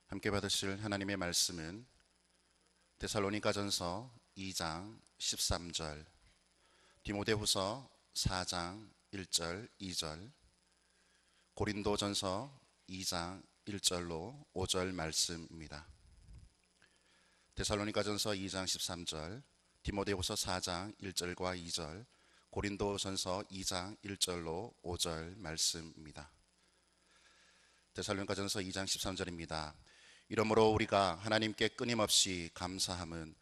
함께 받으실 하나님의 말씀은 데살로니가전서 2장 13절, 디모데후서 4장 1절 2절, 고린도전서 2장 1절로 5절 말씀입니다. 데살로니가전서 2장 13절, 디모데후서 4장 1절과 2절, 고린도전서 2장 1절로 5절 말씀입니다. 데살로니가전서 2장 13절입니다. 이러므로 우리가 하나님께 끊임없이 감사함은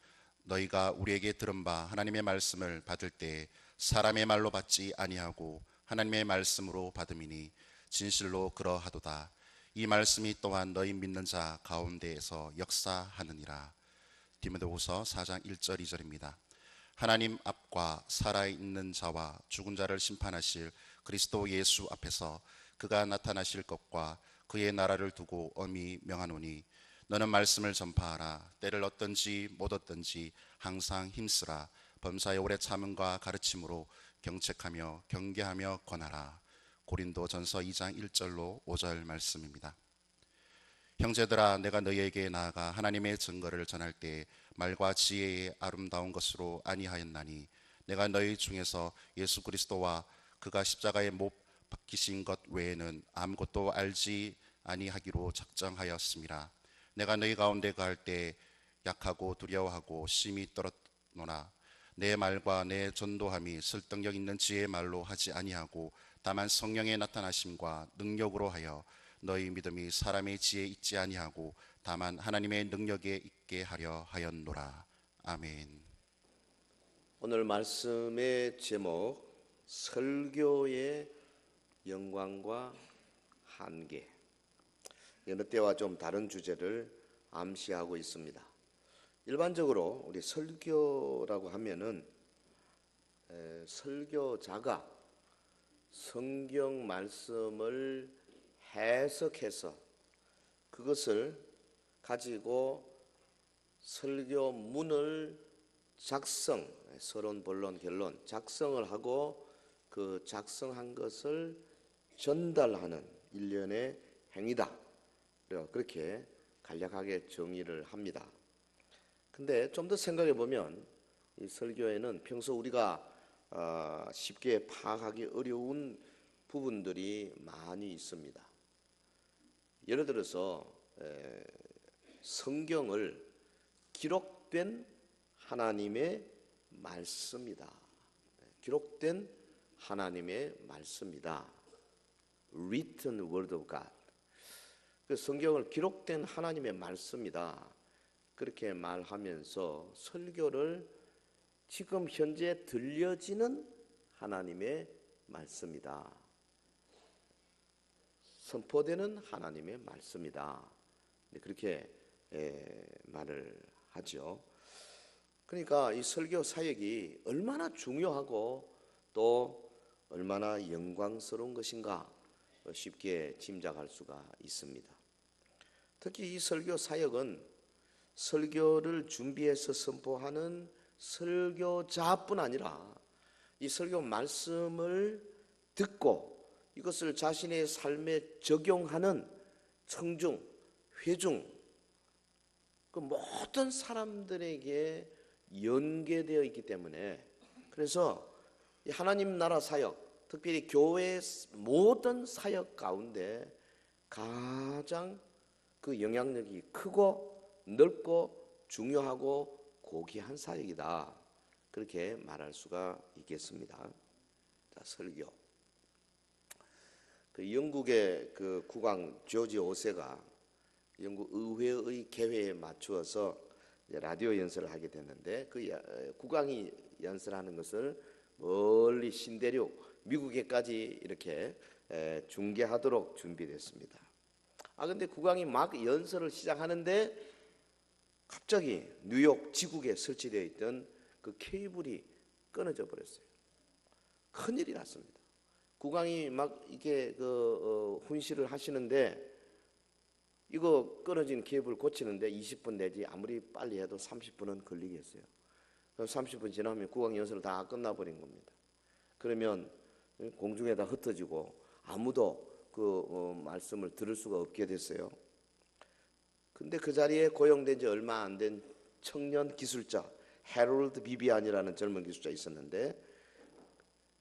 너희가 우리에게 들은 바 하나님의 말씀을 받을 때 사람의 말로 받지 아니하고 하나님의 말씀으로 받음이니 진실로 그러하도다. 이 말씀이 또한 너희 믿는 자 가운데에서 역사하느니라. 디모데후서 4장 1절 2절입니다. 하나님 앞과 살아있는 자와 죽은 자를 심판하실 그리스도 예수 앞에서 그가 나타나실 것과 그의 나라를 두고 엄히 명하노니 너는 말씀을 전파하라. 때를 얻든지 못 얻든지 항상 힘쓰라. 범사의 오래 참음과 가르침으로 경책하며 경계하며 권하라. 고린도전서 2장 1절로 5절 말씀입니다. 형제들아, 내가 너희에게 나아가 하나님의 증거를 전할 때 말과 지혜의 아름다운 것으로 아니하였나니 내가 너희 중에서 예수 그리스도와 그가 십자가에 못 박히신 것 외에는 아무것도 알지 아니하기로 작정하였습니다. 내가 너희 가운데 거할 때 약하고 두려워하고 심히 떨었노라. 내 말과 내 전도함이 설득력 있는 지혜의 말로 하지 아니하고 다만 성령의 나타나심과 능력으로 하여 너희 믿음이 사람의 지혜에 있지 아니하고 다만 하나님의 능력에 있게 하려 하였노라. 아멘. 오늘 말씀의 제목, 설교의 영광과 한계. 여느 때와 좀 다른 주제를 암시하고 있습니다. 일반적으로 우리 설교라고 하면은 설교자가 성경 말씀을 해석해서 그것을 가지고 설교문을 서론, 본론, 결론 작성을 하고 그 작성한 것을 전달하는 일련의 행위다. 그렇게 간략하게 정의를 합니다. 근데 좀 더 생각해 보면 이 설교에는 평소 우리가 쉽게 파악하기 어려운 부분들이 많이 있습니다. 예를 들어서 성경을 기록된 하나님의 말씀이다. 기록된 하나님의 말씀이다. Written Word of God. 그 성경을 기록된 하나님의 말씀이다. 그렇게 말하면서 설교를 지금 현재 들려지는 하나님의 말씀이다. 선포되는 하나님의 말씀이다. 그렇게 말을 하죠. 그러니까 이 설교 사역이 얼마나 중요하고 또 얼마나 영광스러운 것인가 쉽게 짐작할 수가 있습니다. 특히 이 설교 사역은 설교를 준비해서 선포하는 설교자뿐 아니라 이 설교 말씀을 듣고 이것을 자신의 삶에 적용하는 청중, 회중, 그 모든 사람들에게 연계되어 있기 때문에 그래서 이 하나님 나라 사역, 특별히 교회의 모든 사역 가운데 가장 그 영향력이 크고 넓고 중요하고 고귀한 사역이다. 그렇게 말할 수가 있겠습니다. 자, 설교. 그 영국의 그 국왕 조지 5세가 영국 의회의 계획에 맞추어서 라디오 연설을 하게 됐는데 그 국왕이 연설하는 것을 멀리 신대륙 미국에까지 이렇게 중계하도록 준비됐습니다. 근데 국왕이 막 연설을 시작하는데 갑자기 뉴욕 지국에 설치되어 있던 그 케이블이 끊어져 버렸어요. 큰일이 났습니다. 국왕이 막 이렇게 훈시를 하시는데 이거 끊어진 케이블 고치는데 20분 내지 아무리 빨리 해도 30분은 걸리겠어요. 그럼 30분 지나면 국왕 연설 다 끝나버린 겁니다. 그러면 공중에다 흩어지고 아무도 그 말씀을 들을 수가 없게 됐어요. 근데 그 자리에 고용된 지 얼마 안 된 청년 기술자 해롤드 비비안이라는 젊은 기술자 있었는데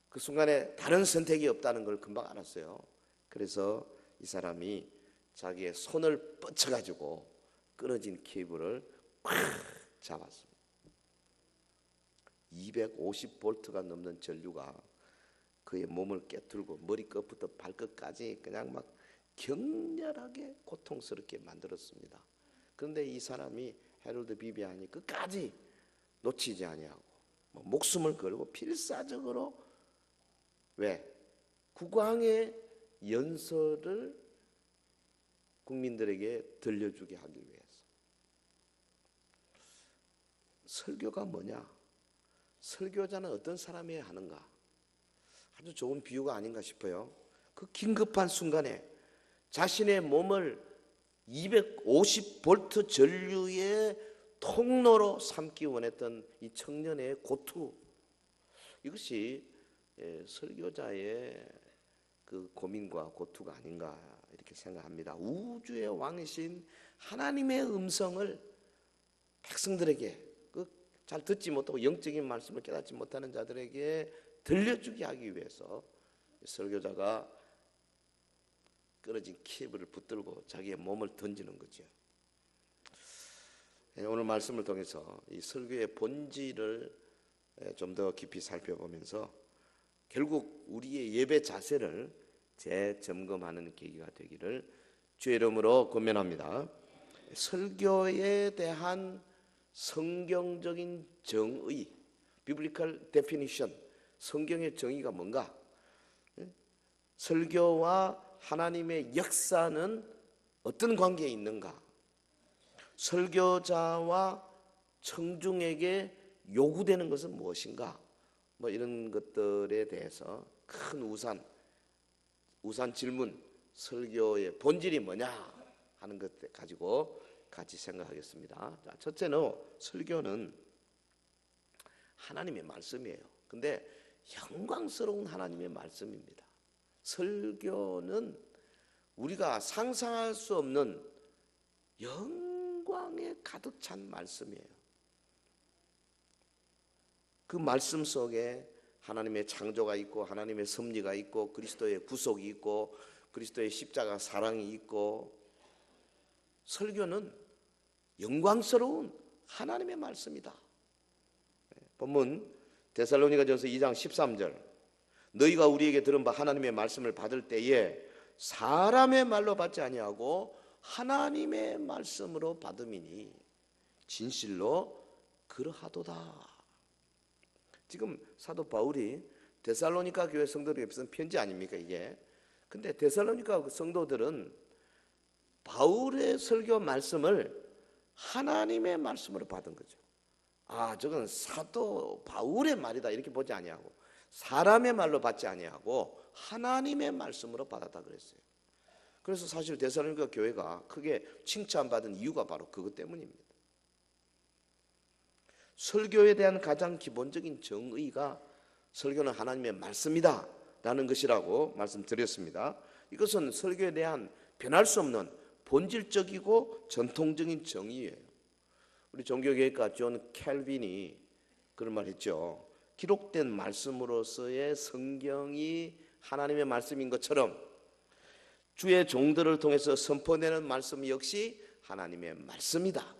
그 순간에 다른 선택이 없다는 걸 금방 알았어요. 그래서 이 사람이 자기의 손을 뻗쳐가지고 끊어진 케이블을 꽉 잡았습니다. 250볼트가 넘는 전류가 그의 몸을 깨뚫고 머리끝부터 발끝까지 그냥 막 격렬하게 고통스럽게 만들었습니다. 그런데 이 사람이 해롤드 비비안이 끝까지 놓치지 아니하고 목숨을 걸고 필사적으로 왜? 국왕의 연설을 국민들에게 들려주게 하기 위해서. 설교가 뭐냐? 설교자는 어떤 사람이어야 하는가? 아주 좋은 비유가 아닌가 싶어요. 그 긴급한 순간에 자신의 몸을 250볼트 전류의 통로로 삼기 원했던 이 청년의 고투, 이것이 설교자의 그 고민과 고투가 아닌가 이렇게 생각합니다. 우주의 왕이신 하나님의 음성을 백성들에게 잘 듣지 못하고 영적인 말씀을 깨닫지 못하는 자들에게 들려주게 하기 위해서 설교자가 끊어진 케이블을 붙들고 자기의 몸을 던지는 거죠. 오늘 말씀을 통해서 이 설교의 본질을 좀 더 깊이 살펴보면서 결국 우리의 예배 자세를 재점검하는 계기가 되기를 주의 이름으로 권면합니다. 설교에 대한 성경적인 정의, biblical definition, 성경의 정의가 뭔가? 설교와 하나님의 역사는 어떤 관계에 있는가? 설교자와 청중에게 요구되는 것은 무엇인가? 뭐 이런 것들에 대해서 큰 우산 질문, 설교의 본질이 뭐냐 하는 것 가지고 같이 생각하겠습니다. 자, 첫째는 설교는 하나님의 말씀이에요. 근데 영광스러운 하나님의 말씀입니다. 설교는 우리가 상상할 수 없는 영광에 가득 찬 말씀이에요. 그 말씀 속에 하나님의 창조가 있고 하나님의 섭리가 있고 그리스도의 구속이 있고 그리스도의 십자가 사랑이 있고, 설교는 영광스러운 하나님의 말씀이다. 본문 데살로니가전서 2장 13절, 너희가 우리에게 들은 바 하나님의 말씀을 받을 때에 사람의 말로 받지 아니하고 하나님의 말씀으로 받음이니 진실로 그러하도다. 지금 사도 바울이 데살로니가 교회 성도들에게 쓴 편지 아닙니까 이게? 근데 데살로니가 성도들은 바울의 설교 말씀을 하나님의 말씀으로 받은 거죠. 아, 저건 사도 바울의 말이다 이렇게 보지 아니하고 사람의 말로 받지 아니하고 하나님의 말씀으로 받았다 그랬어요. 그래서 사실 데살로니가 교회가 크게 칭찬받은 이유가 바로 그것 때문입니다. 설교에 대한 가장 기본적인 정의가 설교는 하나님의 말씀이다 라는 것이라고 말씀드렸습니다. 이것은 설교에 대한 변할 수 없는 본질적이고 전통적인 정의예요. 우리 종교개혁가 존 캘빈이 그런 말 했죠. 기록된 말씀으로서의 성경이 하나님의 말씀인 것처럼 주의 종들을 통해서 선포되는 말씀 역시 하나님의 말씀이다.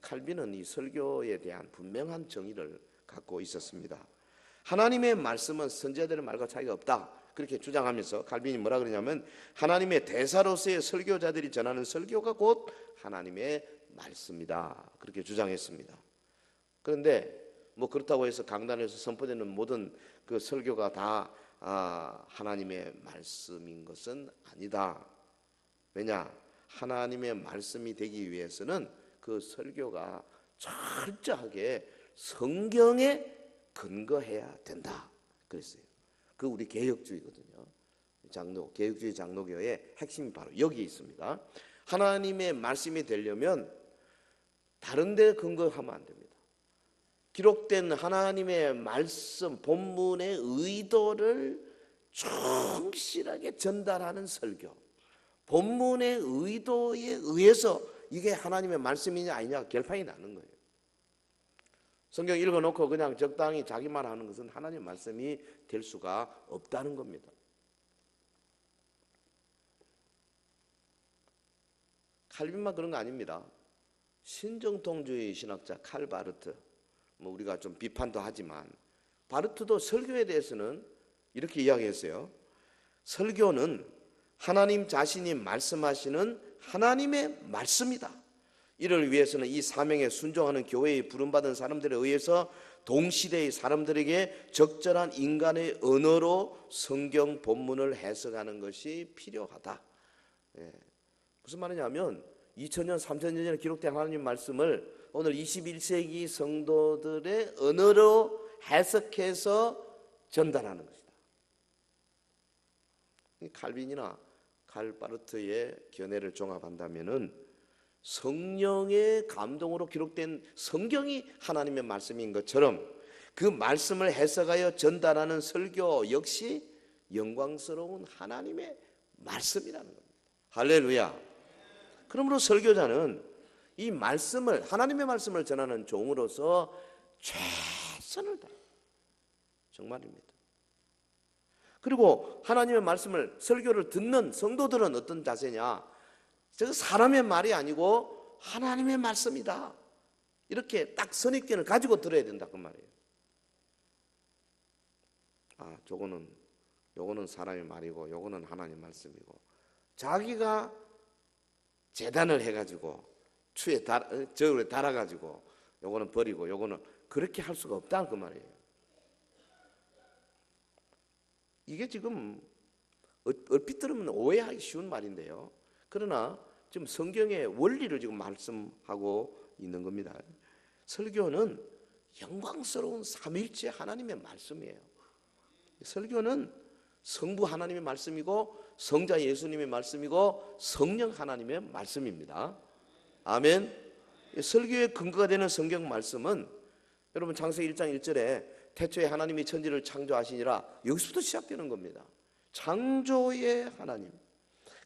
칼빈은 이 설교에 대한 분명한 정의를 갖고 있었습니다. 하나님의 말씀은 선지자들의 말과 차이가 없다 그렇게 주장하면서 칼빈이 뭐라 그러냐면 하나님의 대사로서의 설교자들이 전하는 설교가 곧 하나님의 말씀이다 그렇게 주장했습니다. 그런데 뭐 그렇다고 해서 강단에서 선포되는 모든 그 설교가 다 하나님의 말씀인 것은 아니다. 왜냐? 하나님의 말씀이 되기 위해서는 그 설교가 철저하게 성경에 근거해야 된다 그랬어요. 그 우리 개혁주의거든요. 개혁주의 장로교의 핵심이 바로 여기 있습니다. 하나님의 말씀이 되려면 다른 데 근거하면 안 됩니다. 기록된 하나님의 말씀 본문의 의도를 충실하게 전달하는 설교, 본문의 의도에 의해서 이게 하나님의 말씀이냐 아니냐 결판이 나는 거예요. 성경 읽어놓고 그냥 적당히 자기만 하는 것은 하나님의 말씀이 될 수가 없다는 겁니다. 칼빈만 그런 거 아닙니다. 신정통주의 신학자 칼 바르트, 뭐 우리가 좀 비판도 하지만 바르트도 설교에 대해서는 이렇게 이야기했어요. 설교는 하나님 자신이 말씀하시는 하나님의 말씀이다. 이를 위해서는 이 사명에 순종하는 교회에 부름받은 사람들에 의해서 동시대의 사람들에게 적절한 인간의 언어로 성경 본문을 해석하는 것이 필요하다. 무슨 말이냐면 2000년, 3000년 전에 기록된 하나님 말씀을 오늘 21세기 성도들의 언어로 해석해서 전달하는 것이다. 칼빈이나 칼바르트의 견해를 종합한다면은 성령의 감동으로 기록된 성경이 하나님의 말씀인 것처럼 그 말씀을 해석하여 전달하는 설교 역시 영광스러운 하나님의 말씀이라는 겁니다. 할렐루야. 그러므로 설교자는 이 말씀을, 하나님의 말씀을 전하는 종으로서 최선을 다해. 정말입니다. 그리고 하나님의 말씀을, 설교를 듣는 성도들은 어떤 자세냐? 저 사람의 말이 아니고 하나님의 말씀이다. 이렇게 딱 선입견을 가지고 들어야 된다 그 말이에요. 아, 요거는 사람의 말이고 요거는 하나님의 말씀이고, 자기가 재단을 해가지고 추에 저울에 달아가지고 요거는 버리고 요거는, 그렇게 할 수가 없다 그 말이에요. 이게 지금 얼핏 들으면 오해하기 쉬운 말인데요. 그러나 지금 성경의 원리를 지금 말씀하고 있는 겁니다. 설교는 영광스러운 삼위일체 하나님의 말씀이에요. 설교는 성부 하나님의 말씀이고 성자 예수님의 말씀이고 성령 하나님의 말씀입니다. 아멘. 설교의 근거가 되는 성경 말씀은 여러분 창세기 1장 1절에 태초에 하나님이 천지를 창조하시니라, 여기서부터 시작되는 겁니다. 창조의 하나님.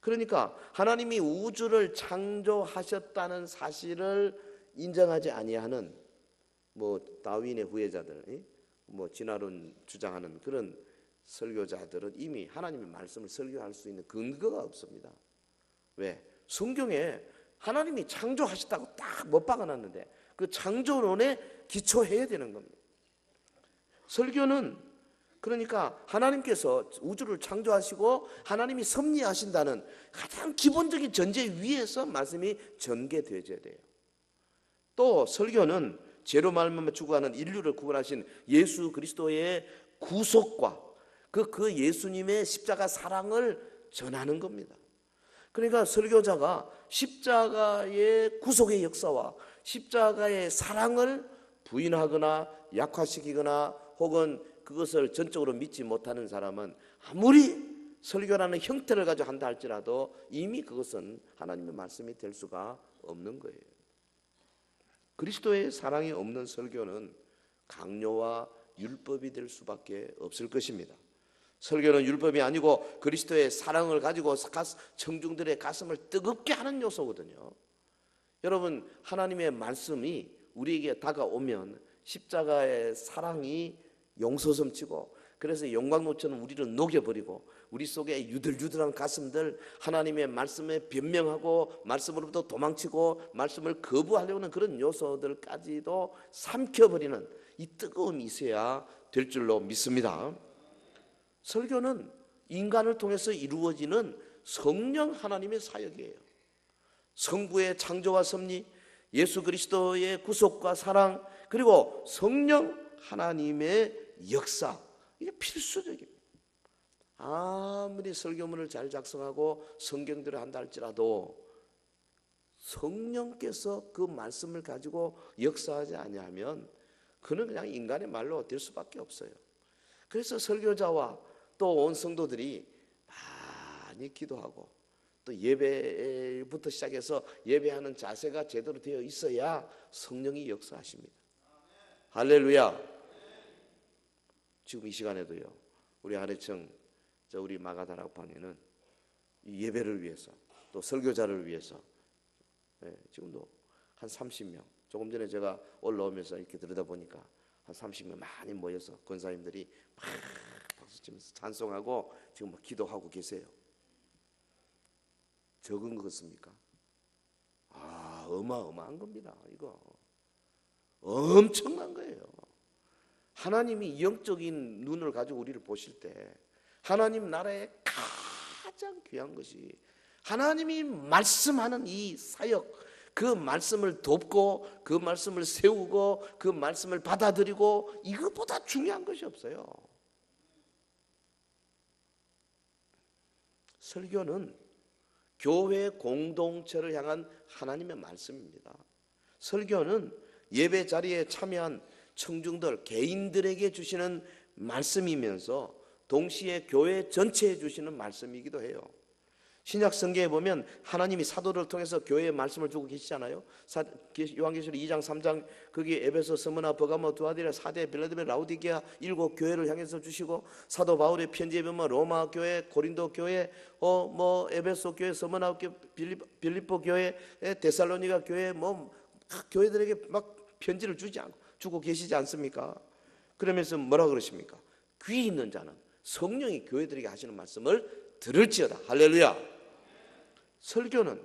그러니까 하나님이 우주를 창조하셨다는 사실을 인정하지 아니하는 뭐 다윈의 후예자들, 뭐 진화론 주장하는 그런 설교자들은 이미 하나님의 말씀을 설교할 수 있는 근거가 없습니다. 왜? 성경에 하나님이 창조하셨다고 딱 못 박아놨는데 그 창조론에 기초해야 되는 겁니다. 설교는 그러니까 하나님께서 우주를 창조하시고 하나님이 섭리하신다는 가장 기본적인 전제 위에서 말씀이 전개되어야 돼요. 또 설교는 죄로 말미암아 죽어가는 인류를 구원하신 예수 그리스도의 구속과 그 예수님의 십자가 사랑을 전하는 겁니다. 그러니까 설교자가 십자가의 구속의 역사와 십자가의 사랑을 부인하거나 약화시키거나 혹은 그것을 전적으로 믿지 못하는 사람은 아무리 설교라는 형태를 가지고 한다 할지라도 이미 그것은 하나님의 말씀이 될 수가 없는 거예요. 그리스도의 사랑이 없는 설교는 강요와 율법이 될 수밖에 없을 것입니다. 설교는 율법이 아니고 그리스도의 사랑을 가지고 청중들의 가슴을 뜨겁게 하는 요소거든요. 여러분, 하나님의 말씀이 우리에게 다가오면 십자가의 사랑이 용서섬치고, 그래서 영광로처럼 우리를 녹여버리고 우리 속에 유들유들한 가슴들, 하나님의 말씀에 변명하고 말씀으로부터 도망치고 말씀을 거부하려는 그런 요소들까지도 삼켜버리는 이 뜨거움이 있어야 될 줄로 믿습니다. 설교는 인간을 통해서 이루어지는 성령 하나님의 사역이에요. 성부의 창조와 섭리, 예수 그리스도의 구속과 사랑, 그리고 성령 하나님의 역사, 이게 필수적입니다. 아무리 설교문을 잘 작성하고 성경들을 한다 할지라도 성령께서 그 말씀을 가지고 역사하지 아니하면 그는 그냥 인간의 말로 될 수밖에 없어요. 그래서 설교자와 또 온 성도들이 많이 기도하고 또 예배부터 시작해서 예배하는 자세가 제대로 되어 있어야 성령이 역사하십니다. 할렐루야. 지금 이 시간에도요, 우리 아래청 우리 마가다락방에는 예배를 위해서 또 설교자를 위해서 지금도 한 30명. 조금 전에 제가 올라오면서 이렇게 들여다보니까 한 30명 많이 모여서 권사님들이 막 박수 치면서 찬송하고 지금 막 기도하고 계세요. 적은 것 같습니까? 어마어마한 겁니다. 이거 엄청난 거예요. 하나님이 영적인 눈을 가지고 우리를 보실 때 하나님 나라의 가장 귀한 것이 하나님이 말씀하는 이 사역, 그 말씀을 돕고 그 말씀을 세우고 그 말씀을 받아들이고, 이것보다 중요한 것이 없어요. 설교는 교회 공동체를 향한 하나님의 말씀입니다. 설교는 예배 자리에 참여한 청중들, 개인들에게 주시는 말씀이면서 동시에 교회 전체에 주시는 말씀이기도 해요. 신약 성경에 보면 하나님이 사도를 통해서 교회에 말씀을 주고 계시잖아요. 요한계시록 2장 3장 거기 에베소, 스무나, 버가모, 두아디라, 사대, 빌라델비아, 라우디게아 7 교회를 향해서 주시고, 사도 바울의 편지에 보면 로마 교회, 고린도 교회, 에베소 교회, 스무나 교회, 빌립보 교회, 데살로니가 교회, 교회들에게 막 편지를 주고 계시지 않습니까? 그러면서 뭐라 그러십니까? 귀 있는 자는 성령이 교회들에게 하시는 말씀을 들을지어다. 할렐루야. 설교는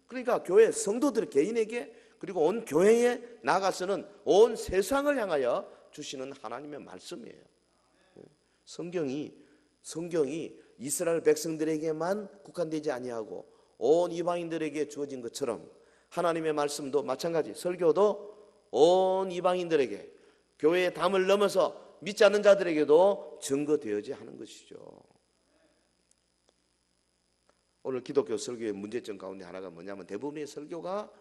그러니까 교회 성도들 개인에게, 그리고 온 교회에 나가서는 온 세상을 향하여 주시는 하나님의 말씀이에요. 성경이 이스라엘 백성들에게만 국한되지 아니하고 온 이방인들에게 주어진 것처럼 하나님의 말씀도 마찬가지, 설교도 온 이방인들에게, 교회의 담을 넘어서 믿지 않는 자들에게도 증거되어야 하는 것이죠. 오늘 기독교 설교의 문제점 가운데 하나가 뭐냐면 대부분의 설교가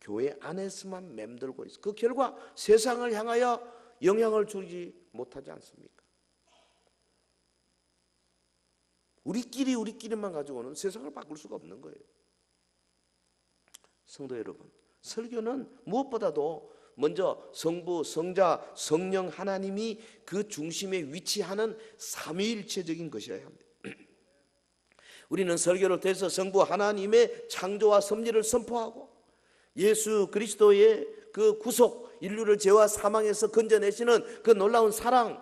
교회 안에서만 맴돌고 있어. 그 결과 세상을 향하여 영향을 주지 못하지 않습니까? 우리끼리만 가지고는 세상을 바꿀 수가 없는 거예요. 성도 여러분, 설교는 무엇보다도 먼저 성부, 성자, 성령 하나님이 그 중심에 위치하는 삼위일체적인 것이어야 합니다. 우리는 설교를 통해서 성부 하나님의 창조와 섭리를 선포하고 예수 그리스도의 그 구속, 인류를 죄와 사망에서 건져내시는 그 놀라운 사랑,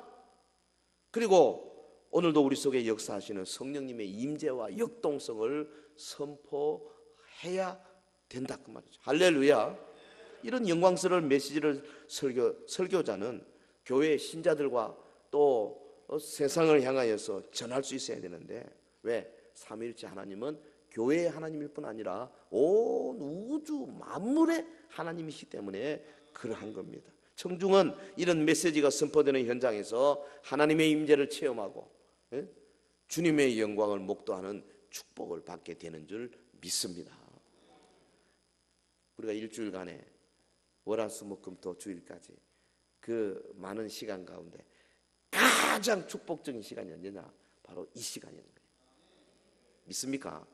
그리고 오늘도 우리 속에 역사하시는 성령님의 임재와 역동성을 선포해야 된다 그 말이죠. 할렐루야. 이런 영광스러운 메시지를 설교자는 교회 신자들과 또 세상을 향하여서 전할 수 있어야 되는데, 왜? 삼위일체 하나님은 교회의 하나님일 뿐 아니라 온 우주 만물의 하나님이시기 때문에 그러한 겁니다. 청중은 이런 메시지가 선포되는 현장에서 하나님의 임재를 체험하고 주님의 영광을 목도하는 축복을 받게 되는 줄 믿습니다. 우리가 일주일간에 월화수목금토 주일까지 그 많은 시간 가운데 가장 축복적인 시간이 언제냐? 바로 이 시간이에요. 믿습니까?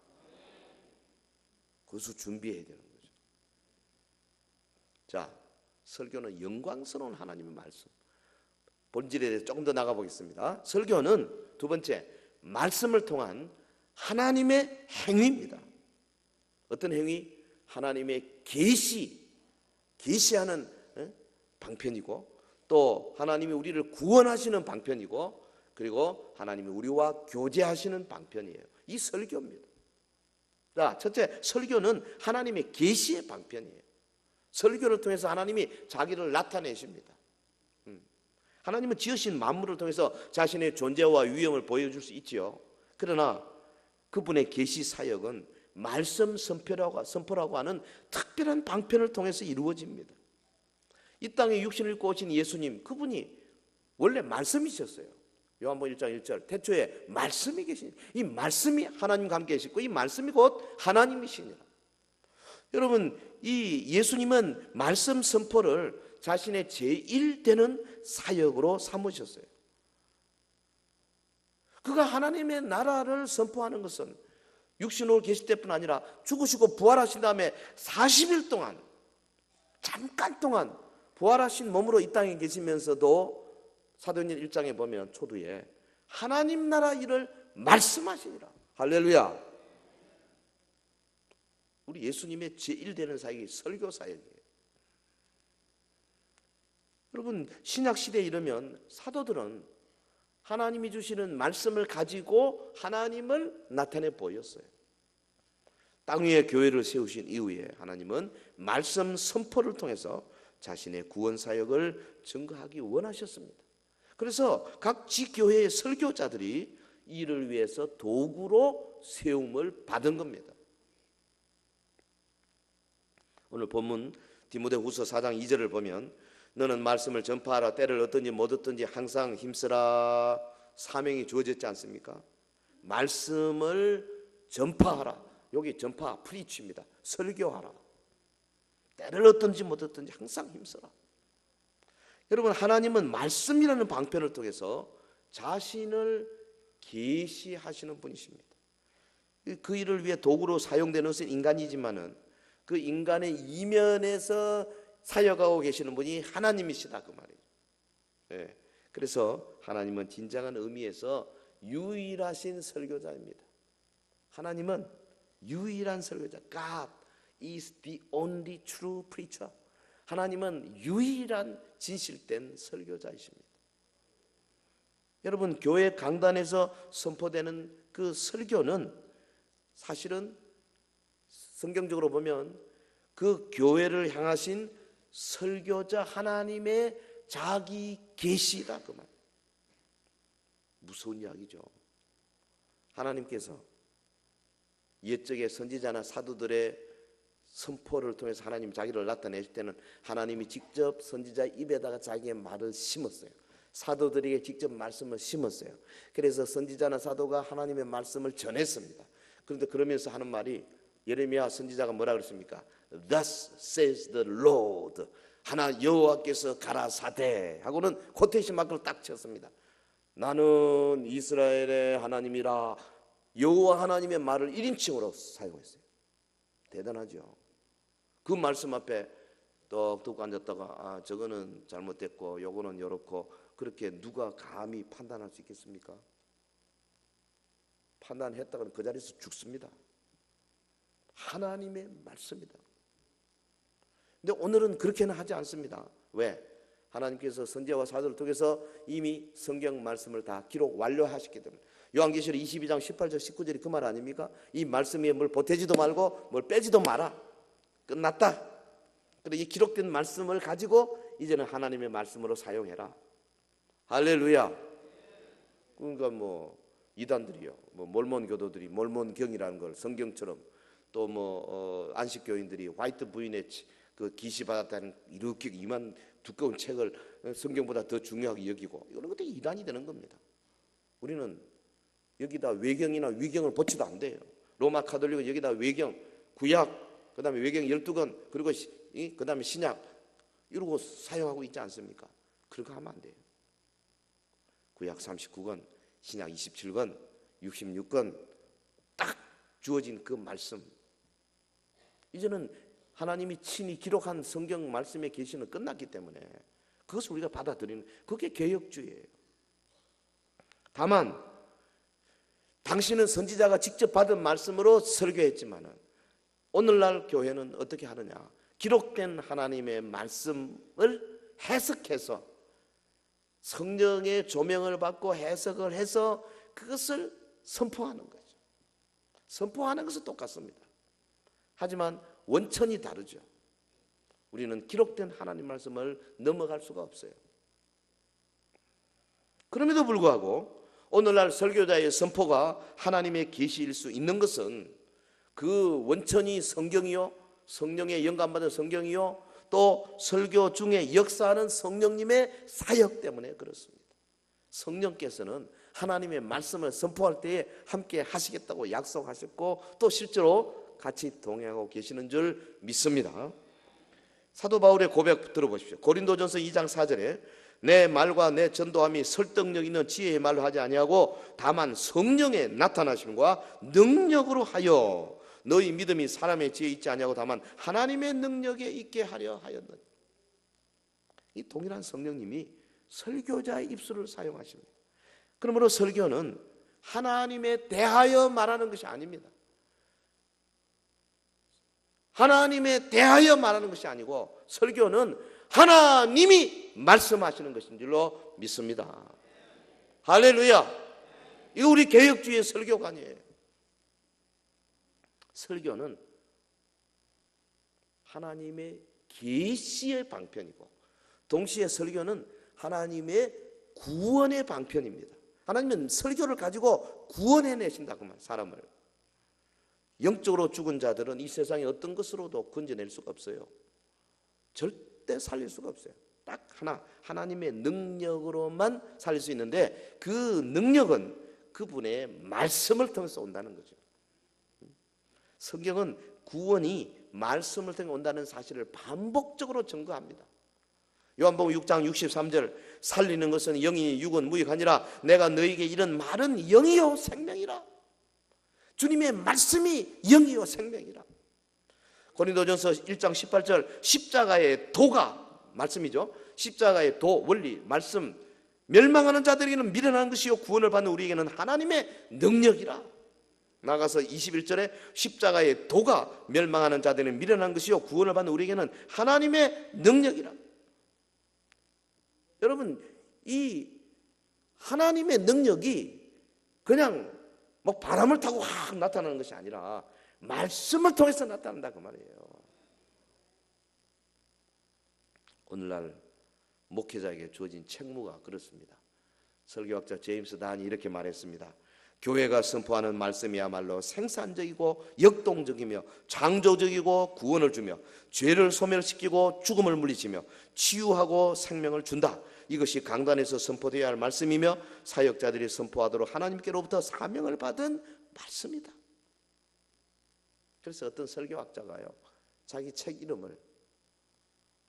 그것을 준비해야 되는 거죠. 자, 설교는 영광스러운 하나님의 말씀. 본질에 대해서 조금 더 나가보겠습니다. 설교는 두 번째, 말씀을 통한 하나님의 행위입니다. 어떤 행위? 하나님의 계시하는 방편이고, 또 하나님이 우리를 구원하시는 방편이고, 그리고 하나님이 우리와 교제하시는 방편이에요. 이 설교입니다. 자, 첫째, 설교는 하나님의 계시의 방편이에요. 설교를 통해서 하나님이 자기를 나타내십니다. 하나님은 지으신 만물을 통해서 자신의 존재와 위엄을 보여줄 수 있지요. 그러나 그분의 계시 사역은 말씀 선포라고 하는 특별한 방편을 통해서 이루어집니다. 이 땅에 육신을 입고 오신 예수님, 그분이 원래 말씀이셨어요. 요한복음 1장 1절, 태초에 말씀이 계시니, 이 말씀이 하나님과 함께 계시고 이 말씀이 곧 하나님이시니라. 여러분, 이 예수님은 말씀 선포를 자신의 제1되는 사역으로 삼으셨어요. 그가 하나님의 나라를 선포하는 것은 육신으로 계실 때뿐 아니라 죽으시고 부활하신 다음에 40일 동안, 잠깐 동안 부활하신 몸으로 이 땅에 계시면서도 사도행전 1장에 보면 초두에 하나님 나라 일을 말씀하시니라. 할렐루야. 우리 예수님의 제1되는 사역이 설교 사역이에요. 여러분, 신약시대에 이르면 사도들은 하나님이 주시는 말씀을 가지고 하나님을 나타내 보였어요. 땅 위에 교회를 세우신 이후에 하나님은 말씀 선포를 통해서 자신의 구원 사역을 증거하기 원하셨습니다. 그래서 각 지교회의 설교자들이 이를 위해서 도구로 세움을 받은 겁니다. 오늘 본문 디모데후서 4장 2절을 보면 너는 말씀을 전파하라. 때를 얻든지 못 얻든지 항상 힘쓰라. 사명이 주어졌지 않습니까? 말씀을 전파하라. 여기 전파 프리치입니다. 설교하라. 때를 얻든지 못 얻든지 항상 힘쓰라. 여러분, 하나님은 말씀이라는 방편을 통해서 자신을 계시하시는 분이십니다. 그 일을 위해 도구로 사용되는 것은 인간이지만은 그 인간의 이면에서 사역하고 계시는 분이 하나님이시다, 그 말이에요. 네. 그래서 하나님은 진정한 의미에서 유일하신 설교자입니다. 하나님은 유일한 설교자. God is the only true preacher. 하나님은 유일한 진실된 설교자이십니다. 여러분, 교회 강단에서 선포되는 그 설교는 사실은 성경적으로 보면 그 교회를 향하신 설교자 하나님의 자기 계시다, 그 말. 무서운 이야기죠. 하나님께서 옛적의 선지자나 사도들의 선포를 통해서 하나님 자기를 나타내실 때는 하나님이 직접 선지자 입에다가 자기의 말을 심었어요. 사도들에게 직접 말씀을 심었어요. 그래서 선지자나 사도가 하나님의 말씀을 전했습니다. 그런데 그러면서 하는 말이, 예레미야 선지자가 뭐라 그랬습니까? Thus says the Lord. 하나 여호와께서 가라사대 하고는 코테이션 마크를 딱 쳤습니다. 나는 이스라엘의 하나님이라. 여호와 하나님의 말을 1인칭으로 사용했어요. 대단하죠. 그 말씀 앞에 떡 듣고 앉았다가 저거는 잘못됐고 요거는 요렇고, 그렇게 누가 감히 판단할 수 있겠습니까? 판단했다가는 그 자리에서 죽습니다. 하나님의 말씀이다. 근데 오늘은 그렇게는 하지 않습니다. 왜? 하나님께서 선지자와 사도를 통해서 이미 성경 말씀을 다 기록 완료하셨기 때문에. 요한계시록 22장 18절 19절이 그 말 아닙니까? 이 말씀에 뭘 보태지도 말고 뭘 빼지도 마라. 끝났다. 그리고 이 기록된 말씀을 가지고 이제는 하나님의 말씀으로 사용해라. 할렐루야. 그러니까 뭐 이단들이요, 뭐 몰몬 교도들이 몰몬경이라는 걸 성경처럼, 또 안식교인들이 화이트 부인의 그 기시 받았다는 이렇게 이만 두꺼운 책을 성경보다 더 중요하게 여기고, 이런 것들이 이단이 되는 겁니다. 우리는 여기다 외경이나 위경을 붙여도 안 돼요. 로마 카톨릭은 여기다 외경, 구약, 그 다음에 외경 12권, 그리고 그 다음에 신약 이러고 사용하고 있지 않습니까? 그렇게 하면 안 돼요. 구약 39권, 신약 27권, 66권 딱 주어진 그 말씀. 이제는 하나님이 친히 기록한 성경 말씀의 계시는 끝났기 때문에 그것을 우리가 받아들이는, 그게 개혁주의예요. 다만 당신은 선지자가 직접 받은 말씀으로 설교했지만은 오늘날 교회는 어떻게 하느냐? 기록된 하나님의 말씀을 해석해서 성령의 조명을 받고 해석을 해서 그것을 선포하는 거죠. 선포하는 것은 똑같습니다. 하지만 원천이 다르죠. 우리는 기록된 하나님 말씀을 넘어갈 수가 없어요. 그럼에도 불구하고 오늘날 설교자의 선포가 하나님의 계시일 수 있는 것은 그 원천이 성경이요, 성령의 영감받은 성경이요, 또 설교 중에 역사하는 성령님의 사역 때문에 그렇습니다. 성령께서는 하나님의 말씀을 선포할 때에 함께 하시겠다고 약속하셨고 또 실제로 같이 동행하고 계시는 줄 믿습니다. 사도 바울의 고백 들어보십시오. 고린도전서 2장 4절에 내 말과 내 전도함이 설득력 있는 지혜의 말로 하지 아니하고 다만 성령의 나타나심과 능력으로 하여 너희 믿음이 사람의 지혜에 있지 아니하고 다만 하나님의 능력에 있게 하려 하였느니. 이 동일한 성령님이 설교자의 입술을 사용하십니다. 그러므로 설교는 하나님에 대하여 말하는 것이 아닙니다. 하나님에 대하여 말하는 것이 아니고 설교는 하나님이 말씀하시는 것인 줄로 믿습니다. 할렐루야. 이거 우리 개혁주의 설교가 아니에요. 설교는 하나님의 계시의 방편이고 동시에 설교는 하나님의 구원의 방편입니다. 하나님은 설교를 가지고 구원해내신다 그 말, 사람을. 영적으로 죽은 자들은 이 세상의 어떤 것으로도 건져낼 수가 없어요. 절대 살릴 수가 없어요. 딱 하나, 하나님의 능력으로만 살릴 수 있는데 그 능력은 그분의 말씀을 통해서 온다는 거죠. 성경은 구원이 말씀을 통해 온다는 사실을 반복적으로 증거합니다. 요한복음 6장 63절 살리는 것은 영이니 육은 무익하니라 내가 너에게 이런 말은 영이요 생명이라. 주님의 말씀이 영이요 생명이라. 고린도전서 1장 18절 십자가의 도가 말씀이죠. 십자가의 도 원리 말씀 멸망하는 자들에게는 미련한 것이요 구원을 받는 우리에게는 하나님의 능력이라. 나가서 21절에 십자가의 도가 멸망하는 자들에게는 미련한 것이요 구원을 받는 우리에게는 하나님의 능력이라. 여러분 이 하나님의 능력이 그냥 뭐 바람을 타고 확 나타나는 것이 아니라 말씀을 통해서 나타난다 그 말이에요. 오늘날 목회자에게 주어진 책무가 그렇습니다. 설교학자 제임스 단이 이렇게 말했습니다. 교회가 선포하는 말씀이야말로 생산적이고 역동적이며 창조적이고 구원을 주며 죄를 소멸시키고 죽음을 물리치며 치유하고 생명을 준다. 이것이 강단에서 선포되어야 할 말씀이며 사역자들이 선포하도록 하나님께로부터 사명을 받은 말씀이다. 그래서 어떤 설교학자가요 자기 책 이름을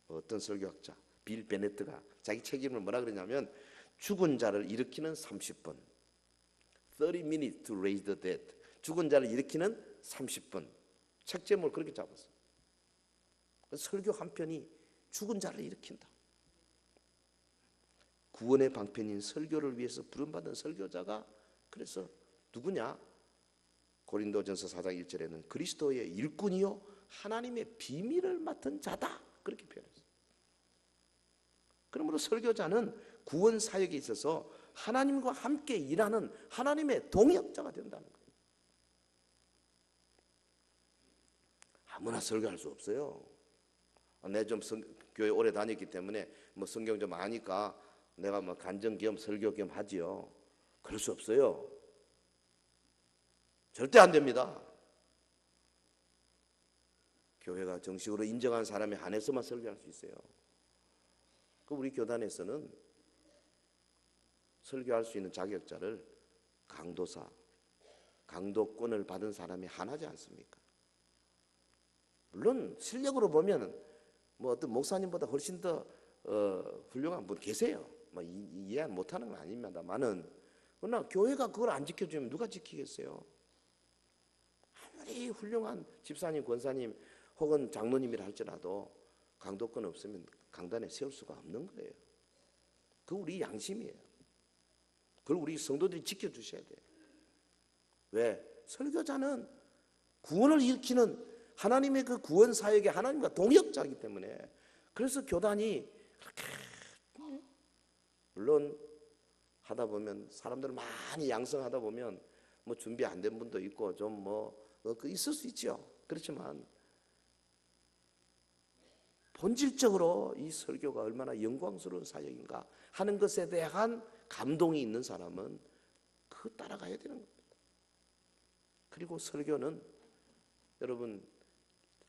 어떤 설교학자 빌 베네트가 자기 책 이름을 뭐라 그러냐면 죽은 자를 일으키는 30분 30 minutes to raise the dead. 죽은 자를 일으키는 30분. 책 제목을 그렇게 잡았어요. 설교 한 편이 죽은 자를 일으킨다. 구원의 방편인 설교를 위해서 부름받은 설교자가 그래서 누구냐? 고린도전서 4장 1절에는 그리스도의 일꾼이요 하나님의 비밀을 맡은 자다. 그렇게 표현했어요. 그러므로 설교자는 구원 사역에 있어서 하나님과 함께 일하는 하나님의 동역자가 된다는 거예요. 아무나 설교할 수 없어요. 내 좀 교회 오래 다녔기 때문에 뭐 성경 좀 아니까 내가 뭐 간증 겸 설교 겸 하지요. 그럴 수 없어요. 절대 안 됩니다. 교회가 정식으로 인정한 사람에 한해서만 설교할 수 있어요. 그 우리 교단에서는 설교할 수 있는 자격자를 강도사, 강도권을 받은 사람이 하나지 않습니까? 물론 실력으로 보면 뭐 어떤 목사님보다 훨씬 더 훌륭한 분 계세요. 뭐 이해 못하는 건 아닙니다만은 그러나 교회가 그걸 안 지켜주면 누가 지키겠어요? 아무리 훌륭한 집사님, 권사님 혹은 장로님이라 할지라도 강도권 없으면 강단에 세울 수가 없는 거예요. 그 우리 양심이에요. 그걸 우리 성도들이 지켜주셔야 돼요. 왜? 설교자는 구원을 일으키는 하나님의 그 구원 사역에 하나님과 동역자이기 때문에 그래서 교단이 그렇게 물론 하다 보면 사람들 많이 양성하다 보면 뭐 준비 안 된 분도 있고 좀 뭐 있을 수 있죠. 그렇지만 본질적으로 이 설교가 얼마나 영광스러운 사역인가 하는 것에 대한 감동이 있는 사람은 그거 따라가야 되는 겁니다. 그리고 설교는 여러분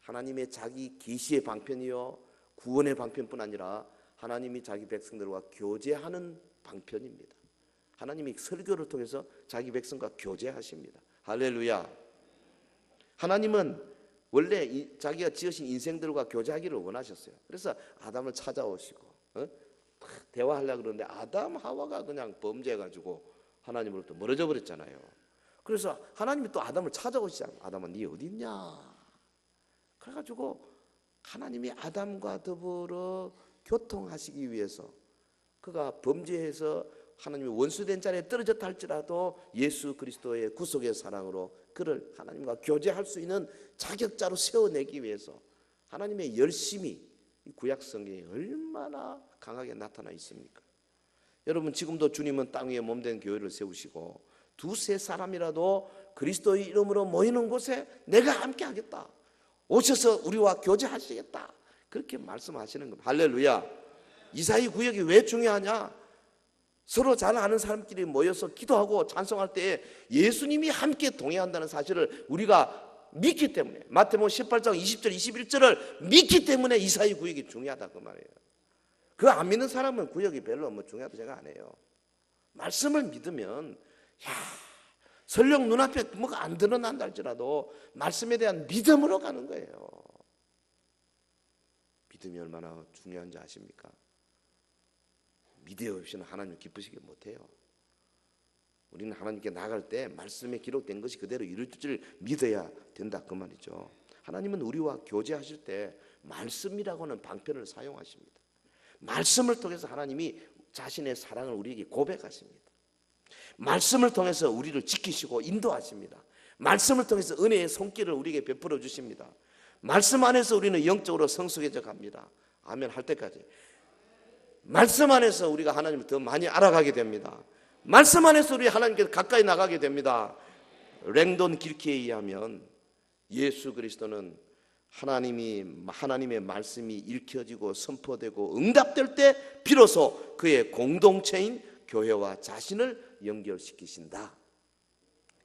하나님의 자기 계시의 방편이요 구원의 방편뿐 아니라 하나님이 자기 백성들과 교제하는 방편입니다. 하나님이 설교를 통해서 자기 백성과 교제하십니다. 할렐루야. 하나님은 원래 자기가 지으신 인생들과 교제하기를 원하셨어요. 그래서 아담을 찾아오시고 대화하려고 그러는데 아담 하와가 그냥 범죄해가지고 하나님으로부터 멀어져 버렸잖아요. 그래서 하나님이 또 아담을 찾아오시잖아요. 아담아 네 어디 있냐. 그래가지고 하나님이 아담과 더불어 교통하시기 위해서 그가 범죄해서 하나님의 원수된 자리에 떨어졌다 할지라도 예수 그리스도의 구속의 사랑으로 그를 하나님과 교제할 수 있는 자격자로 세워내기 위해서 하나님의 열심이 구약 성경에 얼마나 강하게 나타나 있습니까? 여러분, 지금도 주님은 땅 위에 몸된 교회를 세우시고 두세 사람이라도 그리스도의 이름으로 모이는 곳에 내가 함께 하겠다, 오셔서 우리와 교제하시겠다, 그렇게 말씀하시는 겁니다. 할렐루야. 이사야 구역이 왜 중요하냐? 서로 잘 아는 사람끼리 모여서 기도하고 찬송할 때 예수님이 함께 동행한다는 사실을 우리가 믿기 때문에, 마태복음 18장 20절 21절을 믿기 때문에 이사야 구역이 중요하다 그 말이에요. 그거 안 믿는 사람은 구역이 별로 중요하다고 생각 안 해요. 말씀을 믿으면 설령 눈앞에 뭐가 안 드러난다 할지라도 말씀에 대한 믿음으로 가는 거예요. 믿음이 얼마나 중요한지 아십니까? 믿음 없이는 하나님 기쁘시게 못해요. 우리는 하나님께 나갈 때 말씀에 기록된 것이 그대로 이룰 줄 믿어야 된다 그 말이죠. 하나님은 우리와 교제하실 때 말씀이라고 하는 방편을 사용하십니다. 말씀을 통해서 하나님이 자신의 사랑을 우리에게 고백하십니다. 말씀을 통해서 우리를 지키시고 인도하십니다. 말씀을 통해서 은혜의 손길을 우리에게 베풀어 주십니다. 말씀 안에서 우리는 영적으로 성숙해져 갑니다. 아멘 할 때까지. 말씀 안에서 우리가 하나님을 더 많이 알아가게 됩니다. 말씀 안에서 우리 하나님께 가까이 나가게 됩니다. 랭돈 길키에 의하면 예수 그리스도는 하나님의 말씀이 읽혀지고 선포되고 응답될 때 비로소 그의 공동체인 교회와 자신을 연결시키신다.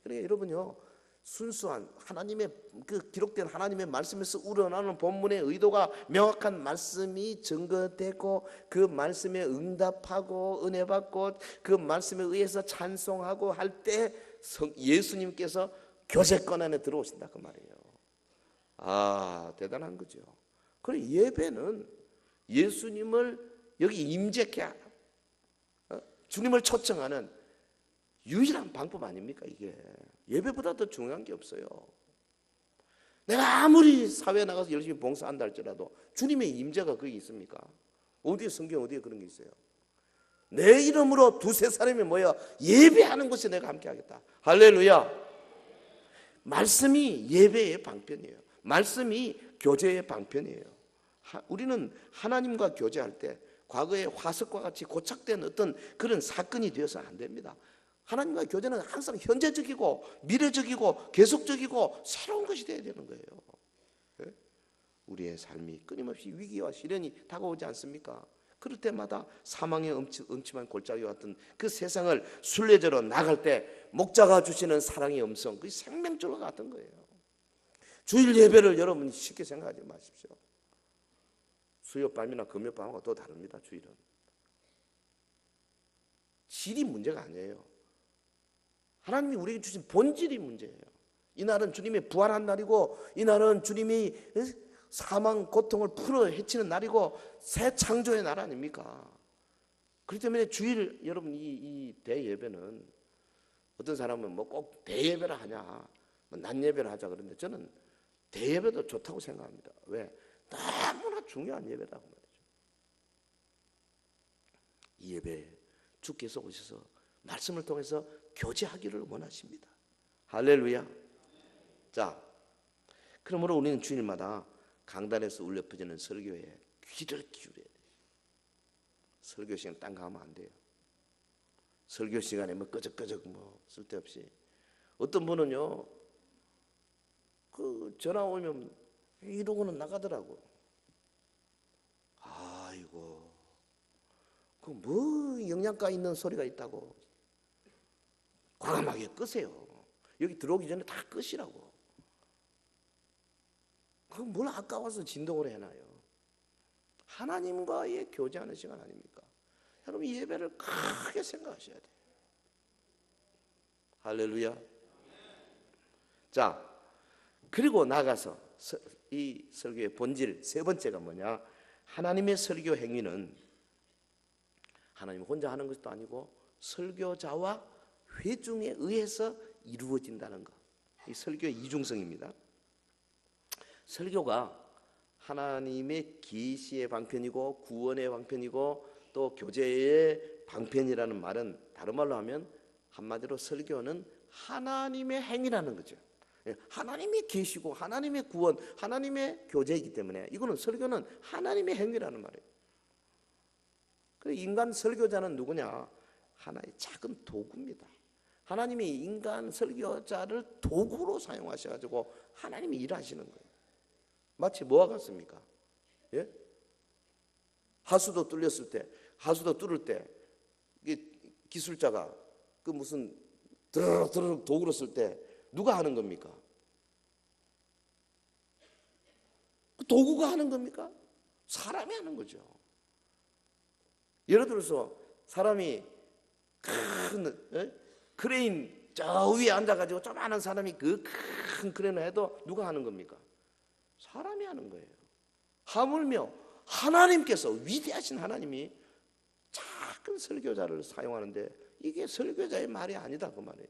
그러니까 여러분요, 순수한 하나님의 그 기록된 하나님의 말씀에서 우러나오는 본문의 의도가 명확한 말씀이 증거되고 그 말씀에 응답하고 은혜 받고 그 말씀에 의해서 찬송하고 할 때 예수님께서 교제권 안에 들어오신다 그 말이에요. 대단한 거죠. 그리고 예배는 예수님을 여기 임재케 주님을 초청하는 유일한 방법 아닙니까? 이게 예배보다 더 중요한 게 없어요. 내가 아무리 사회에 나가서 열심히 봉사한다 할지라도 주님의 임재가 거기 있습니까? 어디에 성경 어디에 그런 게 있어요? 내 이름으로 두세 사람이 모여 예배하는 곳에 내가 함께 하겠다. 할렐루야. 말씀이 예배의 방편이에요. 말씀이 교제의 방편이에요. 우리는 하나님과 교제할 때 과거의 화석과 같이 고착된 어떤 그런 사건이 되어서는 안 됩니다. 하나님과 교제는 항상 현재적이고 미래적이고 계속적이고 새로운 것이 되어야 되는 거예요. 우리의 삶이 끊임없이 위기와 시련이 다가오지 않습니까? 그럴 때마다 사망의 음침한 골짜기와 같은 그 세상을 순례자로 나갈 때 목자가 주시는 사랑의 음성, 그 생명줄과 같은 거예요. 주일 예배를 여러분이 쉽게 생각하지 마십시오. 수요밤이나 금요밤하고 또 다릅니다. 주일은 질이 문제가 아니에요. 하나님이 우리에게 주신 본질이 문제예요. 이날은 주님이 부활한 날이고 이날은 주님이 사망 고통을 풀어 헤치는 날이고 새 창조의 날 아닙니까? 그렇기 때문에 주일 여러분 이 대예배는 어떤 사람은 뭐 꼭 대예배를 하냐 뭐 낮예배를 하자 그러는데 저는 대예배도 좋다고 생각합니다. 왜? 너무나 중요한 예배라고 말이죠. 이 예배 주께서 오셔서 말씀을 통해서 교제하기를 원하십니다. 할렐루야. 자, 그러므로 우리는 주일마다 강단에서 울려 퍼지는 설교에 귀를 기울여야 돼요. 설교 시간 딴 거 하면 안 돼요. 설교 시간에 뭐 끄적끄적 뭐 쓸데없이. 어떤 분은요, 그 전화 오면 이러고는 나가더라고. 아이고, 그 뭐 영양가 있는 소리가 있다고. 과감하게 끄세요. 여기 들어오기 전에 다 끄시라고. 그럼 뭘 아까워서 진동을 해놔요. 하나님과의 교제하는 시간 아닙니까? 여러분 예배를 크게 생각하셔야 돼요. 할렐루야. 자, 그리고 나가서 이 설교의 본질 세 번째가 뭐냐? 하나님의 설교 행위는 하나님 혼자 하는 것도 아니고 설교자와 회중에 의해서 이루어진다는 것. 이 설교의 이중성입니다. 설교가 하나님의 계시의 방편이고 구원의 방편이고 또 교제의 방편이라는 말은 다른 말로 하면 한마디로 설교는 하나님의 행위라는 거죠. 하나님이 계시고 하나님의 구원, 하나님의 교제이기 때문에 이거는 설교는 하나님의 행위라는 말이에요. 그래서 인간 설교자는 누구냐? 하나의 작은 도구입니다. 하나님이 인간 설교자를 도구로 사용하셔가지고 하나님이 일하시는 거예요. 마치 뭐와 같습니까? 예? 하수도 뚫렸을 때, 하수도 뚫을 때 이게 기술자가 그 무슨 드르륵 도구로 쓸 때 누가 하는 겁니까? 그 도구가 하는 겁니까? 사람이 하는 거죠. 예를 들어서 사람이 큰 크레인 저 위에 앉아가지고 조그마한 사람이 그 큰 크레인을 해도 누가 하는 겁니까? 사람이 하는 거예요. 하물며 하나님께서, 위대하신 하나님이 작은 설교자를 사용하는데 이게 설교자의 말이 아니다 그 말이에요.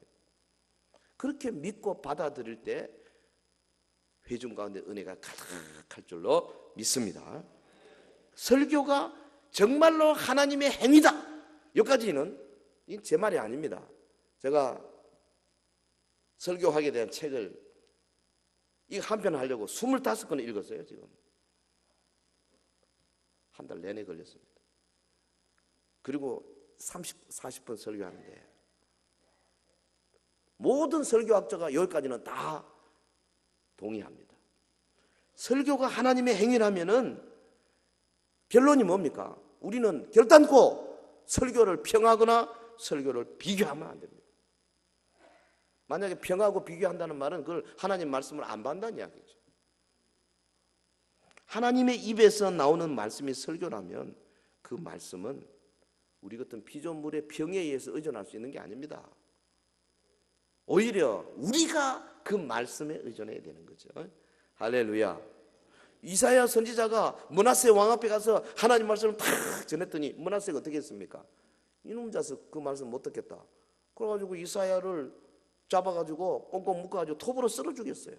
그렇게 믿고 받아들일 때 회중 가운데 은혜가 가득할 줄로 믿습니다. 설교가 정말로 하나님의 행위다. 여기까지는 제 말이 아닙니다. 제가 설교하게 대한 책을 이거 한 편 하려고 25권을 읽었어요. 지금 한 달 내내 걸렸습니다. 그리고 40분 설교하는데 모든 설교학자가 여기까지는 다 동의합니다. 설교가 하나님의 행위라면은 결론이 뭡니까? 우리는 결단코 설교를 평하거나 설교를 비교하면 안 됩니다. 만약에 평하고 비교한다는 말은 그걸 하나님 말씀을 안 받는다는 이야기죠. 하나님의 입에서 나오는 말씀이 설교라면 그 말씀은 우리 같은 피조물의 평에 의해서 의존할 수 있는 게 아닙니다. 오히려 우리가 그 말씀에 의존해야 되는 거죠. 할렐루야. 이사야 선지자가 므낫세 왕 앞에 가서 하나님 말씀을 탁 전했더니 므낫세가 어떻게 했습니까? 이놈 자식 그 말씀 못 듣겠다. 그래가지고 이사야를 잡아가지고 꽁꽁 묶어가지고 톱으로 썰어 죽였어요.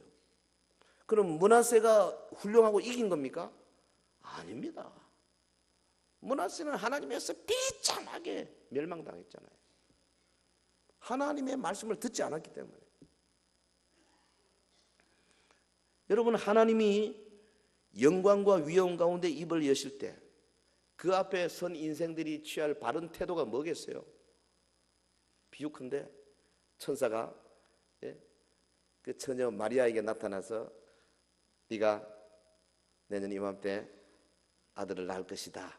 그럼 므낫세가 훌륭하고 이긴 겁니까? 아닙니다. 므낫세는 하나님에서 비참하게 멸망당했잖아요. 하나님의 말씀을 듣지 않았기 때문에. 여러분, 하나님이 영광과 위엄 가운데 입을 여실 때 그 앞에 선 인생들이 취할 바른 태도가 뭐겠어요? 비유컨대 천사가 그 처녀 마리아에게 나타나서 네가 내년 이맘때 아들을 낳을 것이다.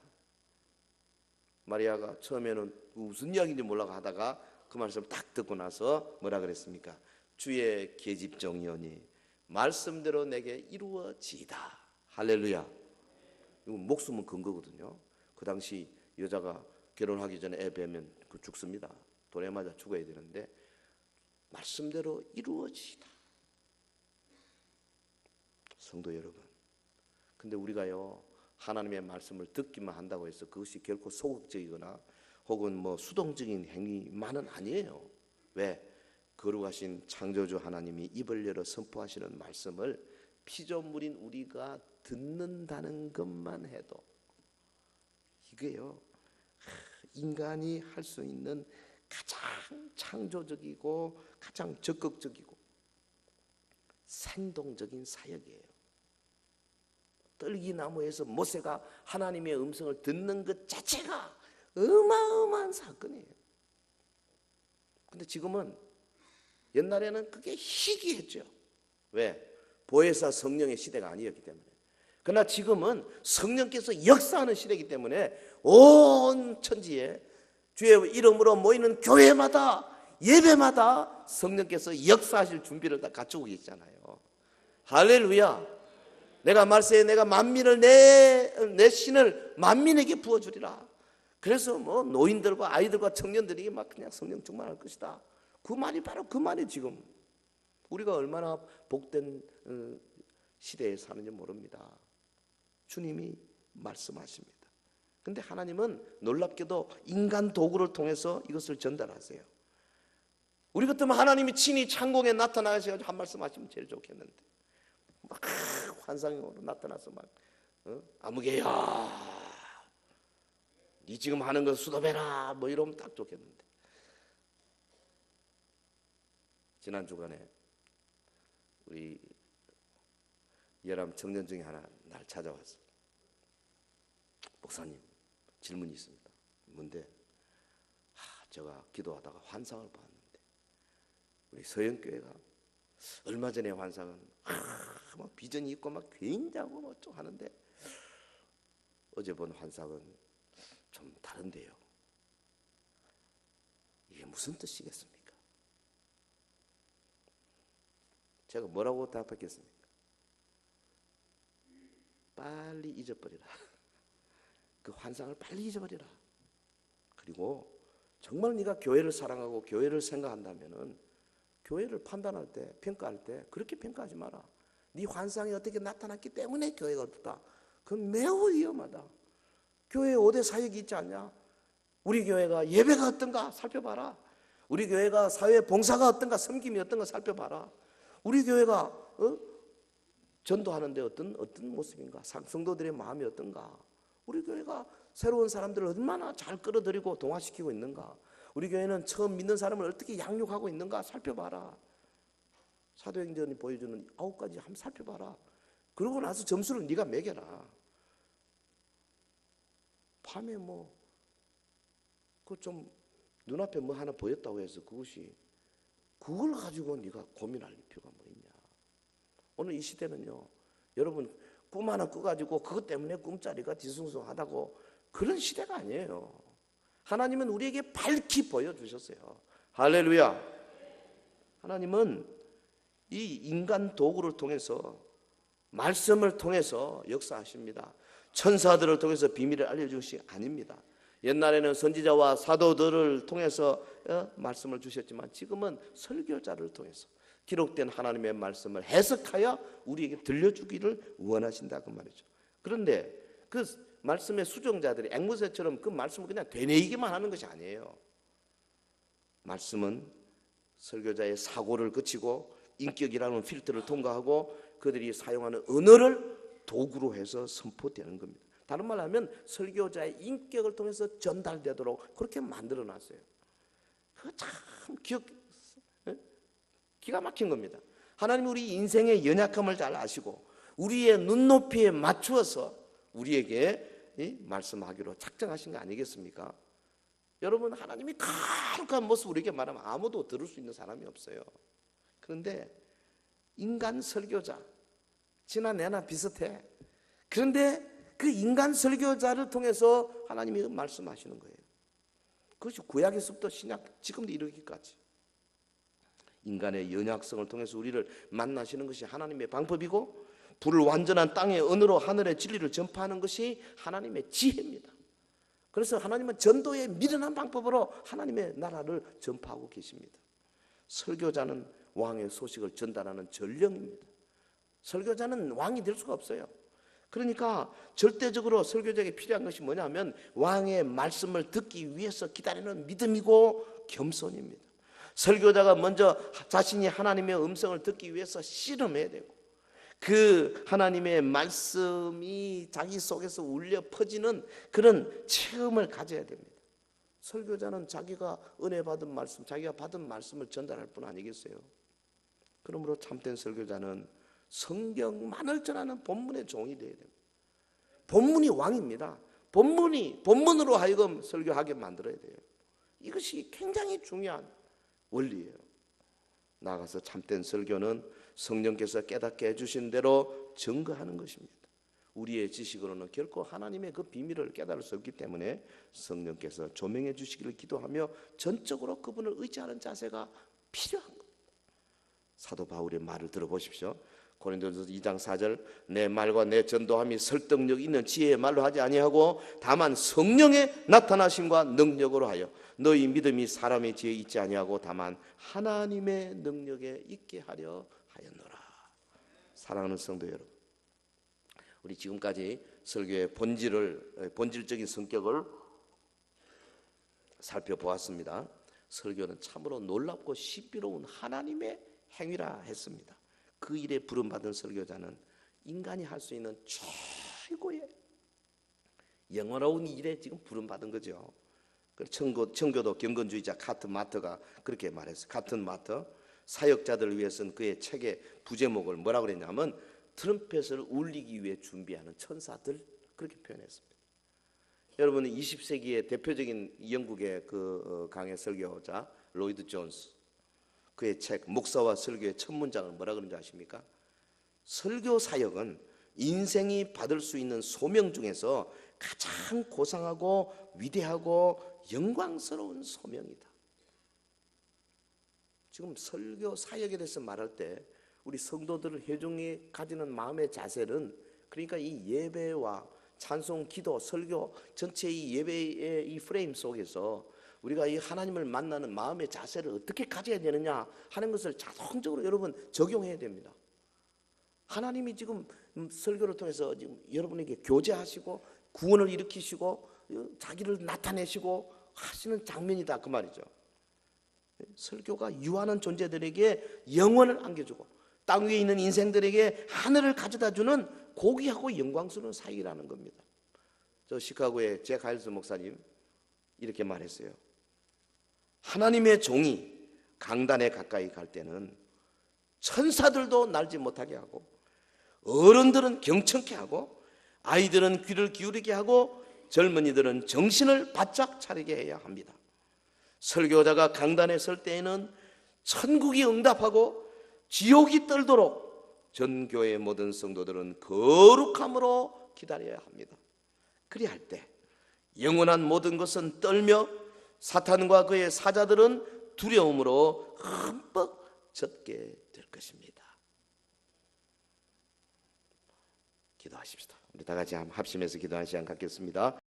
마리아가 처음에는 무슨 이야기인지 몰라고 하다가 그 말씀을 딱 듣고 나서 뭐라 그랬습니까? 주의 계집종이오니 말씀대로 내게 이루어지이다. 할렐루야. 이거 목숨은 근거거든요. 그 당시 여자가 결혼하기 전에 애 배면 그 죽습니다. 돌에 맞아 죽어야 되는데 말씀대로 이루어지이다. 성도 여러분, 근데 우리가요 하나님의 말씀을 듣기만 한다고 해서 그것이 결코 소극적이거나 혹은 뭐 수동적인 행위만은 아니에요. 왜? 거룩하신 창조주 하나님이 입을 열어 선포하시는 말씀을 피조물인 우리가 듣는다는 것만 해도 이게요 인간이 할 수 있는 가장 창조적이고 가장 적극적이고 생동적인 사역이에요. 떨기나무에서 모세가 하나님의 음성을 듣는 것 자체가 어마어마한 사건이에요. 근데 지금은 옛날에는 그게 희귀했죠. 왜? 보혜사 성령의 시대가 아니었기 때문에. 그러나 지금은 성령께서 역사하는 시대이기 때문에 온 천지에 주의 이름으로 모이는 교회마다 예배마다 성령께서 역사하실 준비를 다 갖추고 계시잖아요. 할렐루야. 내가 말세에 내가 만민을 내 신을 만민에게 부어주리라. 그래서 뭐 노인들과 아이들과 청년들이 막 그냥 성령 충만할 것이다. 그 말이 바로 그 말이 지금 우리가 얼마나 복된 시대에 사는지 모릅니다. 주님이 말씀하십니다. 근데 하나님은 놀랍게도 인간 도구를 통해서 이것을 전달하세요. 우리 같으면 하나님이 친히 창공에 나타나셔서 한 말씀 하시면 제일 좋겠는데 막 환상으로 나타나서 막 아무개야 네 지금 하는 거 수도배라 뭐 이러면 딱 좋겠는데. 지난 주간에 우리 열암 청년 중에 하나 날 찾아왔어. 목사님, 질문이 있습니다. 뭔데? 제가 기도하다가 환상을 봤는데 우리 서영교회가 얼마 전에 환상은 막 비전이 있고 막 굉장하고 뭐 좀 하는데 어제 본 환상은 좀 다른데요. 이게 무슨 뜻이겠습니까? 제가 뭐라고 답했겠습니까? 빨리 잊어버리라. 그 환상을 빨리 잊어버리라. 그리고 정말 네가 교회를 사랑하고 교회를 생각한다면은 교회를 판단할 때, 평가할 때 그렇게 평가하지 마라. 네 환상이 어떻게 나타났기 때문에 교회가 어떻다. 그건 매우 위험하다. 교회에 5대 사역이 있지 않냐? 우리 교회가 예배가 어떤가 살펴봐라. 우리 교회가 사회 봉사가 어떤가, 섬김이 어떤가 살펴봐라. 우리 교회가 전도하는데 어떤 모습인가, 성도들의 마음이 어떤가. 우리 교회가 새로운 사람들을 얼마나 잘 끌어들이고 동화시키고 있는가. 우리 교회는 처음 믿는 사람을 어떻게 양육하고 있는가 살펴봐라. 사도행전이 보여주는 9가지 한번 살펴봐라. 그러고 나서 점수를 네가 매겨라. 밤에 그 좀 눈앞에 뭐 하나 보였다고 해서 그걸 가지고 네가 고민할 필요가 뭐 있냐. 오늘 이 시대는요, 여러분 꿈 하나 꿔가지고 그것 때문에 꿈자리가 뒤숭숭하다고 그런 시대가 아니에요. 하나님은 우리에게 밝히 보여주셨어요. 할렐루야. 하나님은 이 인간 도구를 통해서, 말씀을 통해서 역사하십니다. 천사들을 통해서 비밀을 알려주신 게 아닙니다. 옛날에는 선지자와 사도들을 통해서 말씀을 주셨지만 지금은 설교자를 통해서 기록된 하나님의 말씀을 해석하여 우리에게 들려주기를 원하신다 그 말이죠. 그런데 그 말씀의 수종자들이 앵무새처럼 그 말씀을 그냥 되뇌이기만 하는 것이 아니에요. 말씀은 설교자의 사고를 거치고 인격이라는 필터를 통과하고 그들이 사용하는 언어를 도구로 해서 선포되는 겁니다. 다른 말로 하면 설교자의 인격을 통해서 전달되도록 그렇게 만들어놨어요. 그거 참 기가 막힌 겁니다. 하나님은 우리 인생의 연약함을 잘 아시고 우리의 눈높이에 맞추어서 우리에게 말씀하기로 작정하신 거 아니겠습니까? 여러분, 하나님이 거룩한 모습 우리에게 말하면 아무도 들을 수 있는 사람이 없어요. 그런데 인간 설교자, 지나 내나 비슷해. 그런데 그 인간 설교자를 통해서 하나님이 말씀하시는 거예요. 그것이 구약에서부터 신약 지금도 이르기까지 인간의 연약성을 통해서 우리를 만나시는 것이 하나님의 방법이고 불완전한 땅의 언어로 하늘의 진리를 전파하는 것이 하나님의 지혜입니다. 그래서 하나님은 전도의 미련한 방법으로 하나님의 나라를 전파하고 계십니다. 설교자는 왕의 소식을 전달하는 전령입니다. 설교자는 왕이 될 수가 없어요. 그러니까 절대적으로 설교자에게 필요한 것이 뭐냐면 왕의 말씀을 듣기 위해서 기다리는 믿음이고 겸손입니다. 설교자가 먼저 자신이 하나님의 음성을 듣기 위해서 씨름해야 되고 그 하나님의 말씀이 자기 속에서 울려 퍼지는 그런 체험을 가져야 됩니다. 설교자는 자기가 은혜 받은 말씀, 자기가 받은 말씀을 전달할 뿐 아니겠어요? 그러므로 참된 설교자는 성경만을 전하는 본문의 종이 되어야 됩니다. 본문이 왕입니다. 본문으로 하여금 설교하게 만들어야 돼요. 이것이 굉장히 중요한 원리예요. 나아가서 참된 설교는 성령께서 깨닫게 해주신 대로 증거하는 것입니다. 우리의 지식으로는 결코 하나님의 그 비밀을 깨달을 수 없기 때문에 성령께서 조명해 주시기를 기도하며 전적으로 그분을 의지하는 자세가 필요한 겁니다. 사도 바울의 말을 들어보십시오. 고린도전서 2장 4절 내 말과 내 전도함이 설득력 있는 지혜의 말로 하지 아니하고 다만 성령의 나타나심과 능력으로 하여 너희 믿음이 사람의 지혜에 있지 아니하고 다만 하나님의 능력에 있게 하려 하였노라. 사랑하는 성도 여러분, 우리 지금까지 설교의 본질적인 성격을 살펴보았습니다. 설교는 참으로 놀랍고 신비로운 하나님의 행위라 했습니다. 그 일에 부름받은 설교자는 인간이 할 수 있는 최고의 영원로운 일에 지금 부름받은 거죠. 청교도 경건주의자 카튼 마터가 그렇게 말했어요. 카튼 마터 사역자들을 위해서는 그의 책의 부제목을 뭐라고 그랬냐면 트럼펫을 울리기 위해 준비하는 천사들, 그렇게 표현했습니다. 여러분 20세기의 대표적인 영국의 그 강해 설교자 로이드 존스, 그의 책 목사와 설교의 첫 문장을 뭐라 그런지 아십니까? 설교 사역은 인생이 받을 수 있는 소명 중에서 가장 고상하고 위대하고 영광스러운 소명이다. 지금 설교 사역에 대해서 말할 때 우리 성도들 회중이 가지는 마음의 자세는, 그러니까 이 예배와 찬송, 기도, 설교 전체 이 예배의 이 프레임 속에서 우리가 이 하나님을 만나는 마음의 자세를 어떻게 가져야 되느냐 하는 것을 자동적으로 여러분 적용해야 됩니다. 하나님이 지금 설교를 통해서 지금 여러분에게 교제하시고 구원을 일으키시고 자기를 나타내시고 하시는 장면이다, 그 말이죠. 설교가 유한한 존재들에게 영원을 안겨주고 땅 위에 있는 인생들에게 하늘을 가져다주는 고귀하고 영광스러운 사역이라는 겁니다. 저 시카고의 잭 하일스 목사님 이렇게 말했어요. 하나님의 종이 강단에 가까이 갈 때는 천사들도 날지 못하게 하고 어른들은 경청케 하고 아이들은 귀를 기울이게 하고 젊은이들은 정신을 바짝 차리게 해야 합니다. 설교자가 강단에 설 때에는 천국이 응답하고 지옥이 떨도록 전 교회의 모든 성도들은 거룩함으로 기다려야 합니다. 그리할 때 영원한 모든 것은 떨며 사탄과 그의 사자들은 두려움으로 흠뻑 젖게 될 것입니다. 기도하십시다. 우리 다 같이 합심해서 기도하는 시간 갖겠습니다.